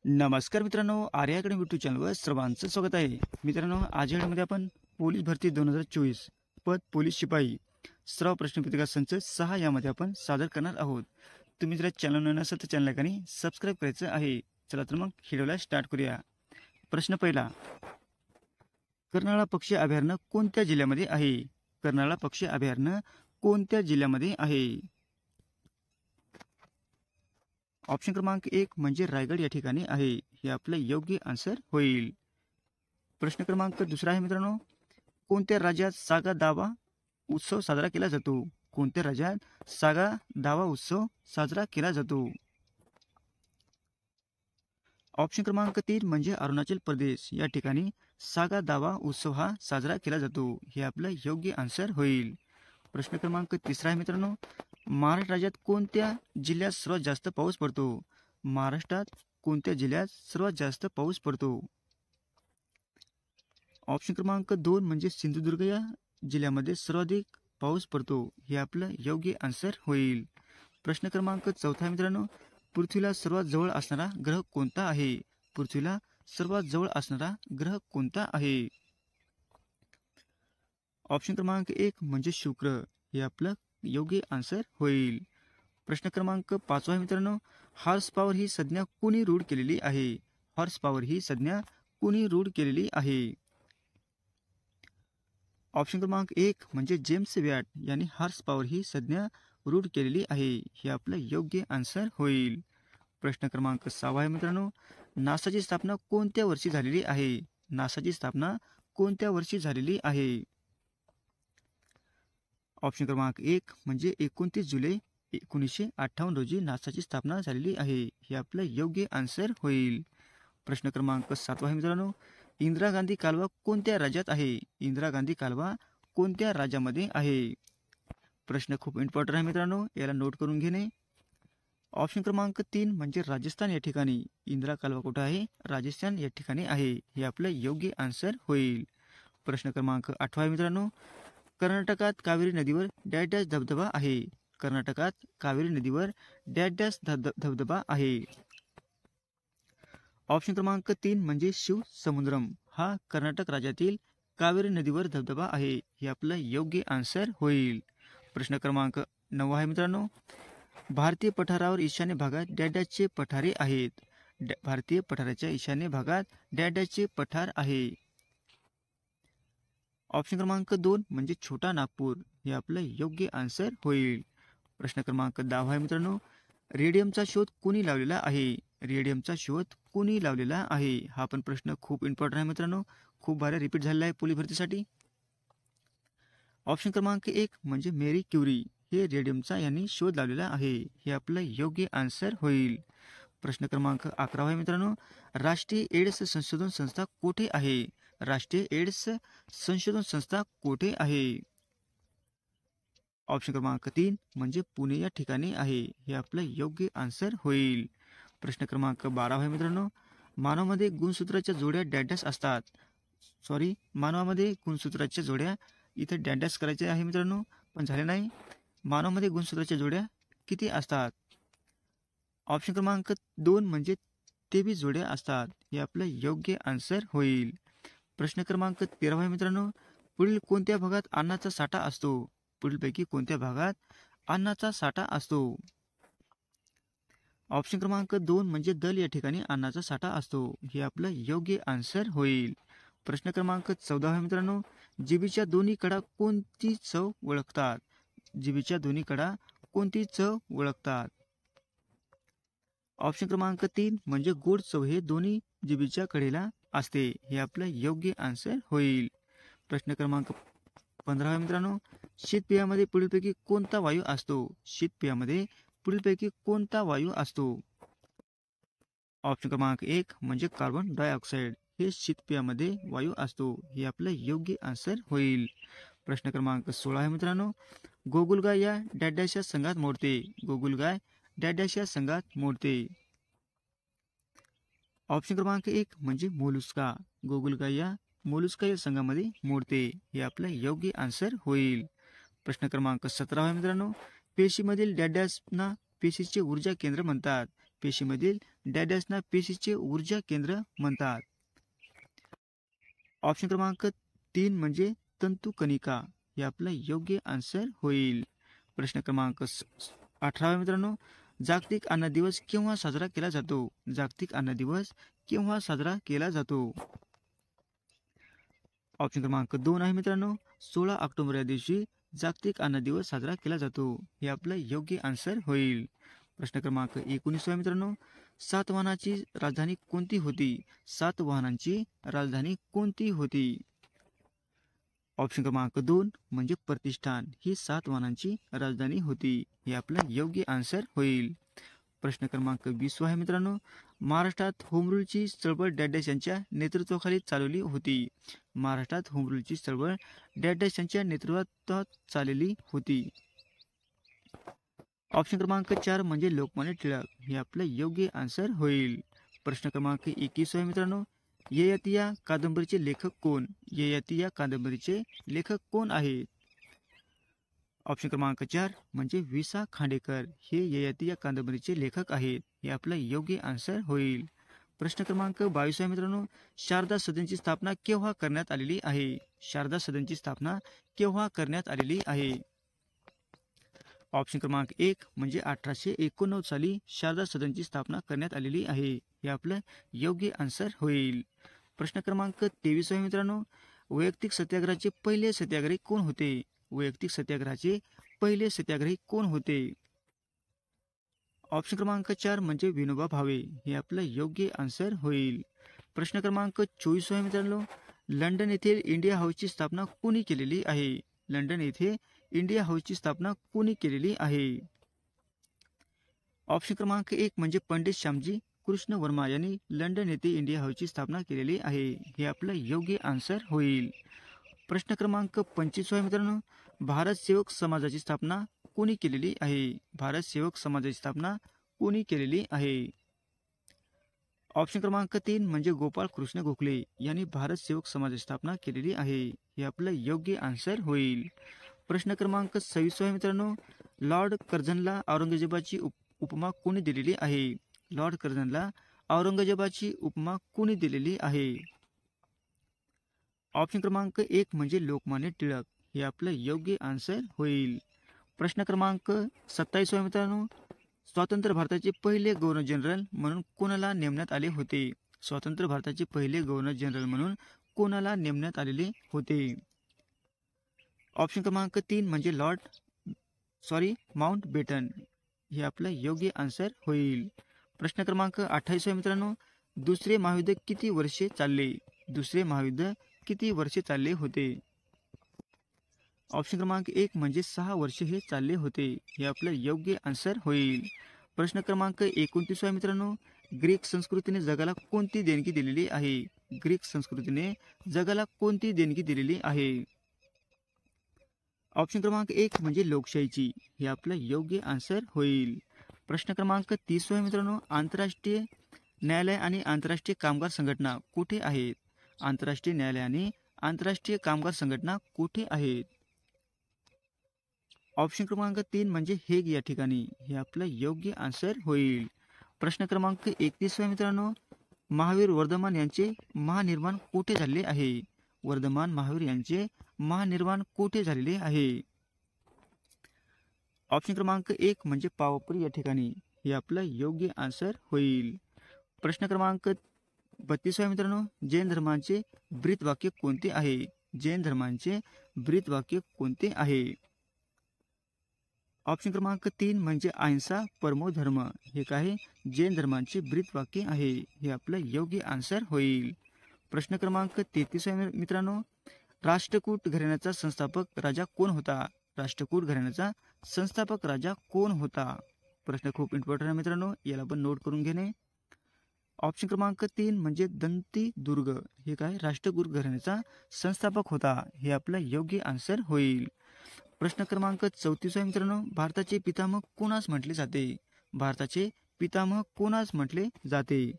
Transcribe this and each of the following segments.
नमस्कार मित्रांनो, Arya academy YouTube चॅनलवर सर्वांचं स्वागत आहे. मित्रांनो, आज या व्हिडिओमध्ये आपण पोलीस भरती 2024 पद पोलीस शिपाई सराव प्रश्नपत्रिका संच 6 यामध्ये आपण सादर करणार आहोत. तुम्ही जर चॅनल नवीन असाल तर चॅनलला सबस्क्राईब करायचं आहे. चला तर मग व्हिडिओला स्टार्ट करूया. प्रश्न पहिला, कर्नाळा पक्षी अभयारण्य कोणत्या जिल्ह्यामध्ये आहे? कर्नाळा पक्षी अभयारण्य कोणत्या जिल्ह्यामध्ये आहे? ऑप्शन क्रमांक 1 म्हणजे रायगड या ठिकाणी आहे. हे आपलं योग्य आन्सर होईल. प्रश्न क्रमांक दुसरा आहे मित्रांनो, कोणत्या राज्यात सागा दावा उत्सव साजरा केला जातो? कोणत्या राज्यात सागा दावा उत्सव साजरा केला जातो? ऑप्शन क्रमांक 3 म्हणजे अरुणाचल प्रदेश या ठिकाणी सागा दावा उत्सव हा साजरा केला जातो. हे आपलं योग्य आन्सर होईल. प्रश्न क्रमांक तिसरा आहे मित्रांनो, महाराष्ट्र राज्यात कोणत्या जिल्ह्यात सर्वात जास्त पाऊस पडतो? महाराष्ट्रात कोणत्या जिल्ह्यात सर्वात जास्त पाऊस पडतो? ऑप्शन क्रमांक 2 म्हणजे सिंधुदुर्ग या जिल्ह्यामध्ये सर्वाधिक पाऊस पडतो. हे आपलं योग्य आन्सर होईल. प्रश्न क्रमांक चौथा मित्रांनो, पृथ्वीला सर्वात जवळ असणारा ग्रह कोणता आहे? पृथ्वीला सर्वात जवळ असणारा ग्रह कोणता आहे? ऑप्शन क्रमांक 1 म्हणजे शुक्र. हे आपलं योग्य आन्सर होईल. प्रश्न क्रमांक 5 आहे मित्रांनो, हॉर्स पॉवर ही संज्ञा कोणी रूढ केलेली आहे? हॉर्स पॉवर ही संज्ञा कोणी रूढ केलेली आहे? ऑप्शन क्रमांक 1 म्हणजे जेम्स वॅट यांनी हॉर्स पॉवर ही संज्ञा रूढ केलेली आहे. हे आपलं योग्य आन्सर होईल. प्रश्न क्रमांक 6 आहे मित्रांनो, नासाची स्थापना कोणत्या वर्षी झालेली आहे? नासाची स्थापना कोणत्या वर्षी झालेली आहे? ऑप्शन क्रमांक 1 म्हणजे 29 जुलै 1958 रोजी नासाची स्थापना झालेली आहे. हे आपलं योग्य आन्सर होईल. प्रश्न क्रमांक 7 आहे मित्रांनो, इंदिरा गांधी कालवा कोणत्या राज्यात आहे? इंदिरा गांधी कालवा कोणत्या राज्यामध्ये आहे? प्रश्न खूप इम्पॉर्टंट आहे मित्रांनो, याला नोट करून घेणे. ऑप्शन क्रमांक 3 म्हणजे राजस्थान या ठिकाणी इंदिरा कालवा कुठं आहे? राजस्थान या ठिकाणी आहे. हे आपलं योग्य आन्सर होईल. प्रश्न क्रमांक 8 आहे मित्रांनो, कर्नाटकात कावेरी नदीवर डॅश डॅश धबधबा आहे. कर्नाटकात कावेरी नदीवर डॅश डॅश धबधबा आहे. ऑप्शन क्रमांक 3 म्हणजे शिव समुद्रम हा कर्नाटक राज्यातील कावेरी नदीवर धबधबा आहे. हे आपलं योग्य आन्सर होईल. प्रश्न क्रमांक 9 आहे मित्रांनो, भारतीय पठारावर ईशान्य भागात डॅश डॅशचे पठारे आहेत. भारतीय पठाराच्या ईशान्य भागात डॅश डॅशचे पठार आहे. ऑप्शन क्रमांक 2 म्हणजे छोटा नागपूर. हे आपलं योग्य आन्सर होईल. प्रश्न क्रमांक 10 आहे मित्रांनो, रेडियमचा शोध कोणी लावलेला आहे? रेडियमचा शोध कोणी लावलेला आहे? हा पण प्रश्न खूप इम्पॉर्टंट आहे मित्रांनो, खूप भारी रिपीट झालेला आहे पोलीस भरतीसाठी. ऑप्शन क्रमांक 1 म्हणजे मेरी क्युरी हे रेडियमचा यांनी शोध लावलेला आहे. हे आपलं योग्य आन्सर होईल. प्रश्न क्रमांक 11 आहे मित्रांनो, राष्ट्रीय एड्स संशोधन संस्था कोठे आहे? राष्ट्रीय एड्स संशोधन संस्था कोठे आहे? ऑप्शन क्रमांक 3 म्हणजे पुणे या ठिकाणी आहे. हे आपलं योग्य आन्सर होईल. प्रश्न क्रमांक 12 आहे मित्रांनो, मानवामध्ये गुणसूत्राच्या जोड्या डॅश असतात. मानवामध्ये गुणसूत्राच्या जोड्या इथे डॅश करायचे आहे मित्रांनो, पण झाले नाही. मानवामध्ये गुणसूत्राच्या जोड्या किती असतात? ऑप्शन क्रमांक 2 म्हणजे 23 जोड्या असतात. हे आपलं योग्य आन्सर होईल. प्रश्न क्रमांक 13 आहे मित्रांनो, पुढील कोणत्या भागात अन्नाचा साठा असतो? पुढीलपैकी कोणत्या भागात अन्नाचा साठा असतो? ऑप्शन क्रमांक 2 म्हणजे दल या ठिकाणी अन्नाचा साठा असतो. हे आपलं योग्य आन्सर होईल. प्रश्न क्रमांक 14 आहे मित्रांनो, जिभेच्या दोन्ही कडा कोणती चव ओळखतात? जिभेच्या दोन्ही कडा कोणती चव ओळखतात? ऑप्शन क्रमांक 3 म्हणजे गोड चव हे दोन्ही जिभेच्या कडेला असते. हे आपलं योग्य आन्सर होईल. प्रश्न क्रमांक 15 आहे मित्रांनो, शीतपेयामध्ये पुढीलपैकी कोणता वायू असतो? शीतपेयामध्ये पुढीलपैकी कोणता वायू असतो? ऑप्शन क्रमांक 1 म्हणजे कार्बन डायऑक्साईड हे शीतपेयामध्ये वायू असतो. हे आपलं योग्य आन्सर होईल. प्रश्न क्रमांक 16 आहे मित्रांनो, गोगुलगाय या डॅश या संघात मोडते. गोगुलगाय डॅश या संघात मोडते. ऑप्शन क्रमांक 1 म्हणजे मोलुस्का. गोगुलगाय या मोलुस्का या संघामध्ये मोडते. हे आपलं योग्य आन्सर होईल. प्रश्न क्रमांक 17 आहे मित्रांनो, पेशीमधील डॅशना पेशीचे ऊर्जा केंद्र म्हणतात. पेशीमधील डॅडॅसना पेशीचे ऊर्जा केंद्र म्हणतात. ऑप्शन क्रमांक 3 म्हणजे तंतुकणिका. हे आपलं योग्य आन्सर होईल. प्रश्न क्रमांक 18 मित्रांनो, जागतिक अन्न दिवस केव्हा साजरा केला जातो? जागतिक अन्न दिवस केव्हा साजरा केला जातो? ऑप्शन क्रमांक 2 आहे मित्रांनो, 16 ऑक्टोबर या दिवशी जागतिक अन्न दिवस साजरा केला जातो. हे आपलं योग्य आन्सर होईल. प्रश्न क्रमांक 19 आहे मित्रांनो, सातवाहनाची राजधानी कोणती होती? सातवाहनांची राजधानी कोणती होती? ऑप्शन क्रमांक 2 म्हणजे प्रतिष्ठान ही सातवाहनांची राजधानी होती. हे आपलं योग्य आन्सर होईल. प्रश्न क्रमांक 20 आहे मित्रांनो, महाराष्ट्रात होम रूलची चळवळ डॅडॅश यांच्या नेतृत्वाखाली चालवली होती. महाराष्ट्रात होम रूलची चळवळ डॅडॅश यांच्या नेतृत्वात चालली होती. ऑप्शन क्रमांक 4 म्हणजे लोकमान्य टिळक. हे आपलं योग्य आन्सर होईल. प्रश्न क्रमांक 21 आहे मित्रांनो, ययाती या कादंबरीचे लेखक कोण? ययाती या कादंबरीचे लेखक कोण आहेत? ऑप्शन क्रमांक 4 म्हणजे विसा खांडेकर हे ययाती या कादंबरीचे लेखक आहेत. हे आपलं योग्य आन्सर होईल. प्रश्न क्रमांक 22 आहे मित्रांनो, शारदा सदनची स्थापना केव्हा करण्यात आलेली आहे? शारदा सदनची स्थापना केव्हा करण्यात आलेली आहे? ऑप्शन क्रमांक 1 म्हणजे 1889 साली शारदा सदनची स्थापना करण्यात आलेली आहे. हे आपलं योग्य आन्सर होईल. प्रश्न क्रमांक 23 आहे मित्रांनो, वैयक्तिक सत्याग्रहाचे पहिले सत्याग्रही कोण होते? वैयक्तिक सत्याग्रहाचे पहिले सत्याग्रही कोण होते? ऑप्शन क्रमांक 4 म्हणजे विनोबा भावे. हे आपलं योग्य आन्सर होईल. प्रश्न क्रमांक 24 आहे मित्रांनो, लंडन येथे इंडिया हाऊसची स्थापना कोणी केलेली आहे? लंडन येथे इंडिया हाऊसची स्थापना कोणी केलेली आहे? ऑप्शन क्रमांक 1 म्हणजे पंडित श्यामजी कृष्ण वर्मा यांनी लंडन येथे इंडिया हाऊसची स्थापना केलेली आहे. हे आपलं योग्य आन्सर होईल. प्रश्न क्रमांक 25 आहे मित्रांनो, भारत सेवक समाजाची स्थापना कोणी केलेली आहे? भारत सेवक समाजाची स्थापना कोणी केलेली आहे? ऑप्शन क्रमांक 3 म्हणजे गोपाळ कृष्ण गोखले यांनी भारत सेवक समाजाची स्थापना केलेली आहे. हे आपलं योग्य आन्सर होईल. प्रश्न क्रमांक 26 आहे मित्रांनो, लॉर्ड कर्झनला औरंगजेबाची उपमा कोणी दिलेली आहे? लॉर्ड कर्झनला औरंगजेबाची उपमा कोणी दिलेली आहे? ऑप्शन क्रमांक 1 म्हणजे लोकमान्य टिळक. हे आपलं योग्य आन्सर होईल. प्रश्न क्रमांक 27 आहे मित्रांनो, स्वतंत्र भारताचे पहिले गव्हर्नर जनरल म्हणून कोणाला नेमण्यात आले होते? स्वतंत्र भारताचे पहिले गव्हर्नर जनरल म्हणून कोणाला नेमण्यात आलेले होते? ऑप्शन क्रमांक 3 म्हणजे माउंट बेटन. हे आपलं योग्य आन्सर होईल. प्रश्न क्रमांक 28 आहे मित्रांनो, दुसरे महायुद्ध किती वर्षे चालले? दुसरे महायुद्ध किती वर्षे चालले होते? ऑप्शन क्रमांक 1 म्हणजे 6 वर्षे हे चालले होते. हे आपलं योग्य आन्सर होईल. प्रश्न क्रमांक 29 आहे मित्रांनो, ग्रीक संस्कृतीने जगाला कोणती देणगी दिलेली आहे? ग्रीक संस्कृतीने जगाला कोणती देणगी दिलेली आहे? ऑप्शन क्रमांक 1 म्हणजे लोकशाहीची. हे आपलं योग्य आन्सर होईल. प्रश्न क्रमांक 30 आहे मित्रांनो, आंतरराष्ट्रीय न्यायालय आणि आंतरराष्ट्रीय कामगार संघटना कुठे आहेत? आंतरराष्ट्रीय न्यायालय आणि आंतरराष्ट्रीय कामगार संघटना कुठे आहेत? ऑप्शन क्रमांक 3 म्हणजे हेग या ठिकाणी. हे आपलं योग्य आन्सर होईल. प्रश्न क्रमांक 31 आहे मित्रांनो, महावीर वर्धमान यांचे महानिर्वाण कुठे झाले आहे? महावीर यांचे महानिर्वाण कुठे झालेले आहे? ऑप्शन क्रमांक 1 म्हणजे पावापुरी या ठिकाणी. हे आपलं योग्य आन्सर होईल. प्रश्न क्रमांक 32 आहे मित्रांनो, जैन धर्माचे ब्रीदवाक्य कोणते आहे? जैन धर्मांचे ब्रीदवाक्य कोणते आहे? ऑप्शन क्रमांक 3 म्हणजे अहिंसा परमो धर्म. हे काय जैन धर्मांचे ब्रीदवाक्य आहे. हे आपलं योग्य आन्सर होईल. प्रश्न क्रमांक 33 आहे मित्रांनो, राष्ट्रकूट घराण्याचा संस्थापक राजा कोण होता? राष्ट्रकूट घराण्याचा संस्थापक राजा कोण होता? प्रश्न खूप इम्पॉर्टंट आहे मित्रांनो, याला पण नोट करून घेणे. ऑप्शन क्रमांक 3 म्हणजे दंती दुर्ग. हे काय राष्ट्रकूट घराण्याचा संस्थापक होता. हे आपलं योग्य आन्सर होईल. प्रश्न क्रमांक 34 आहे मित्रांनो, भारताचे पितामह कोणास म्हटले जाते? भारताचे पितामह कोणास म्हटले जाते?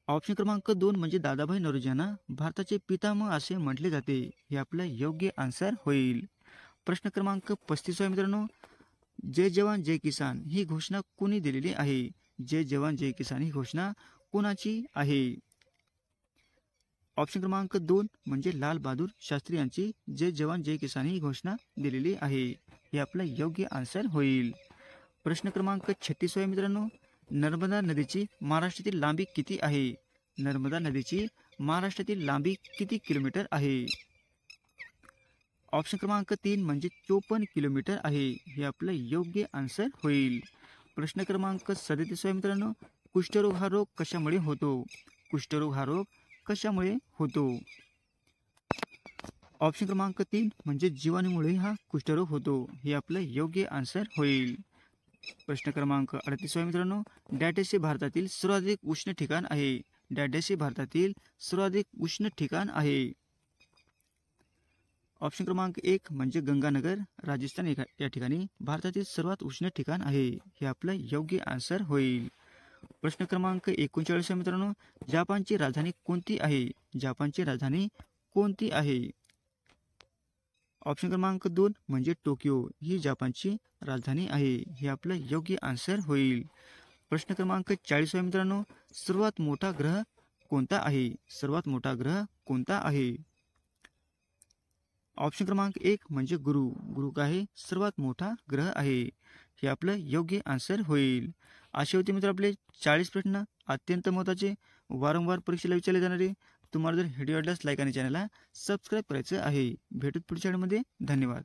ऑप्शन क्रमांक 2 म्हणजे दादाभाई नौरोजी यांना भारताचे पितामह असे म्हटले जाते. हे आपलं योग्य आन्सर होईल. प्रश्न क्रमांक 35 आहे मित्रांनो, जय जवान जय किसान ही घोषणा कोणी दिलेली आहे? जय जवान जय किसान ही घोषणा कोणाची आहे? ऑप्शन क्रमांक 2 म्हणजे लाल बहादूर शास्त्री यांची जय जवान जय किसान ही घोषणा दिलेली आहे. हे आपलं योग्य आन्सर होईल. प्रश्न क्रमांक 36 आहे मित्रांनो, नर्मदा नदीची महाराष्ट्रातील लांबी किती आहे? नर्मदा नदीची महाराष्ट्रातील लांबी किती किलोमीटर आहे? ऑप्शन क्रमांक 3 म्हणजे 54 किलोमीटर आहे. हे आपलं योग्य आन्सर होईल. प्रश्न क्रमांक 37 आहे मित्रांनो, कुष्ठरोग हा रोग कशामुळे होतो? कुष्ठरोग हा रोग कशामुळे होतो? ऑप्शन क्रमांक 3 म्हणजे जीवाणूमुळे हा कुष्ठरोग होतो. हे आपलं योग्य आन्सर होईल. प्रश्न क्रमांक 38 आहे मित्रांनो, डॅडेस हे भारतातील सर्वाधिक उष्ण ठिकाण आहे. डॅडेस हे भारतातील सर्वाधिक उष्ण ठिकाण आहे. ऑप्शन क्रमांक 1 म्हणजे गंगानगर राजस्थान या ठिकाणी भारतातील सर्वात उष्ण ठिकाण आहे. हे आपलं योग्य आन्सर होईल. प्रश्न क्रमांक 39 आहे मित्रांनो, जपानची राजधानी कोणती आहे? जपानची राजधानी कोणती आहे? ऑप्शन क्रमांक 2 म्हणजे टोकियो ही जपानची राजधानी आहे. हे आपलं योग्य आन्सर होईल. प्रश्न क्रमांक 40 आहे मित्रांनो, सर्वात मोठा ग्रह कोणता आहे? सर्वात मोठा ग्रह कोणता आहे? ऑप्शन क्रमांक 1 म्हणजे गुरु. गुरु काय आहे? सर्वात मोठा ग्रह आहे. हे आपलं योग्य आन्सर होईल. असे होते मित्र आपले 40 प्रश्न, अत्यंत महत्त्वाचे, वारंवार परीक्षेला विचारले जाणारे. तुम्हाला जर व्हिडिओ आवडल्यास लाईक आणि चॅनलला सबस्क्राईब करायचं आहे. भेटूत पुढच्या व्हिडिओमध्ये. धन्यवाद.